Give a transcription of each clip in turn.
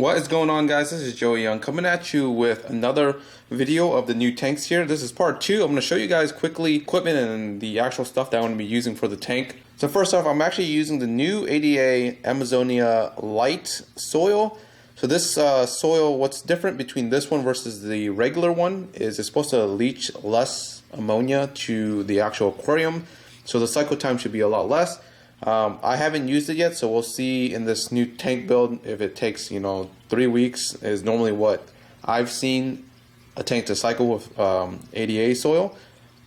What is going on, guys? This is Joey Young coming at you with another video of the new tanks here. This is part 2. I'm going to show you guys quickly equipment and the actual stuff that I'm going to be using for the tank. So first off, I'm actually using the new ADA Amazonia Light soil. So this soil, what's different between this one versus the regular one is it's supposed to leach less ammonia to the actual aquarium. So the cycle time should be a lot less. I haven't used it yet, so we'll see in this new tank build if it takes 3 weeks is normally what I've seen a tank to cycle with ADA soil.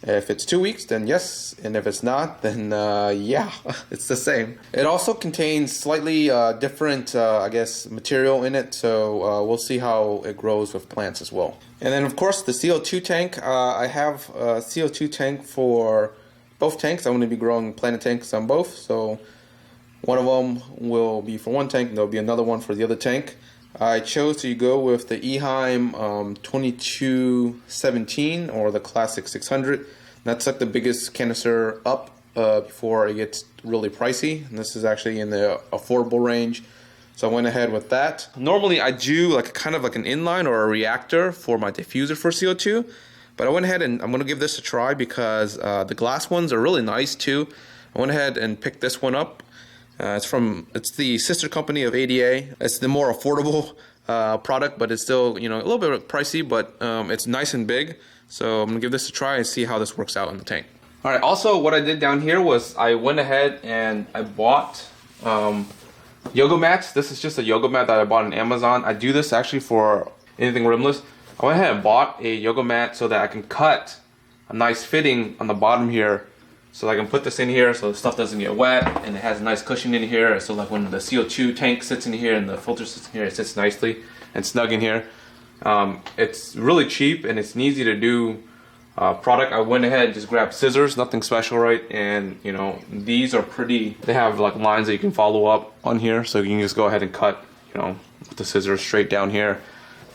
If it's 2 weeks, then yes, and if it's not, then yeah, it's the same. It also contains slightly different I guess material in it, so we'll see how it grows with plants as well. And then of course the CO2 tank. I have a CO2 tank for both tanks. I'm going to be growing planted tanks on both, so one of them will be for one tank and there'll be another one for the other tank. I chose to go with the Eheim 2217 or the Classic 600. That's like the biggest canister up before it gets really pricey, and this is actually in the affordable range, so I went ahead with that. Normally I do like kind of like an inline or a reactor for my diffuser for CO2, but I went ahead and I'm going to give this a try because the glass ones are really nice too. I went ahead and picked this one up. It's the sister company of ADA. It's the more affordable product, but it's still a little bit pricey, but it's nice and big. So I'm going to give this a try and see how this works out in the tank. Alright, also what I did down here was I went ahead and I bought yoga mats. This is just a yoga mat that I bought on Amazon. I do this actually for anything rimless. I went ahead and bought a yoga mat so that I can cut a nice fitting on the bottom here, so I can put this in here so the stuff doesn't get wet, and it has a nice cushion in here, so like when the CO2 tank sits in here and the filter sits in here, it sits nicely and snug in here. It's really cheap and it's an easy to do product. I went ahead and just grabbed scissors, nothing special, right? And these are pretty, they have like lines that you can follow up on here, so you can just go ahead and cut with the scissors straight down here,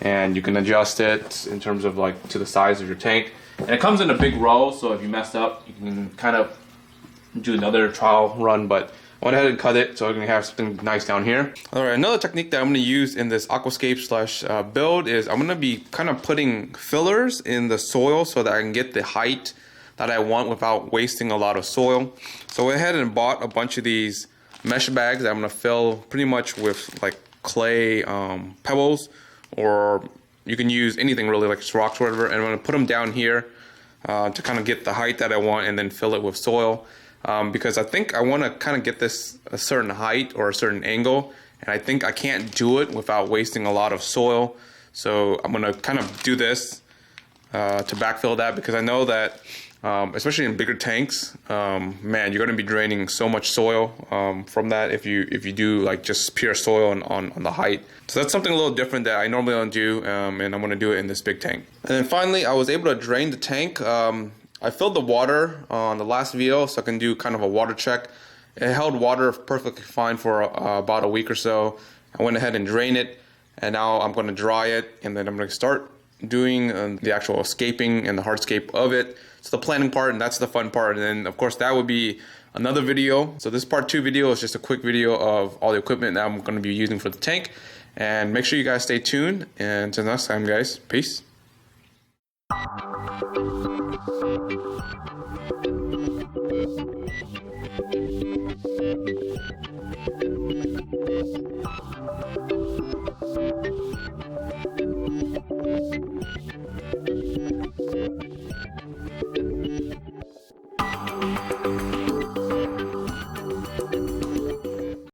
and you can adjust it in terms of like to the size of your tank. And it comes in a big roll, so if you messed up, you can kind of do another trial run, but I went ahead and cut it so I'm going to have something nice down here. Alright, another technique that I'm going to use in this aquascape slash build is I'm going to be kind of putting fillers in the soil so that I can get the height that I want without wasting a lot of soil. So I went ahead and bought a bunch of these mesh bags that I'm going to fill pretty much with like clay pebbles, or you can use anything really, like rocks or whatever, and I'm going to put them down here to kind of get the height that I want, and then fill it with soil. Because I think I want to kind of get this a certain height or a certain angle, and I think I can't do it without wasting a lot of soil. So I'm going to kind of do this to backfill that, because I know that especially in bigger tanks, man, you're going to be draining so much soil from that if you do like just pure soil on the height. So that's something a little different that I normally don't do, and I'm going to do it in this big tank. And then finally, I was able to drain the tank. I filled the water on the last video, so I can do kind of a water check. It held water perfectly fine for about a week or so. I went ahead and drained it, and now I'm going to dry it, and then I'm going to start doing the actual escaping and the hardscape of it. So the planning part, and that's the fun part, and then of course that would be another video. So this part 2 video is just a quick video of all the equipment that I'm going to be using for the tank. And make sure you guys stay tuned, and until next time, guys, peace.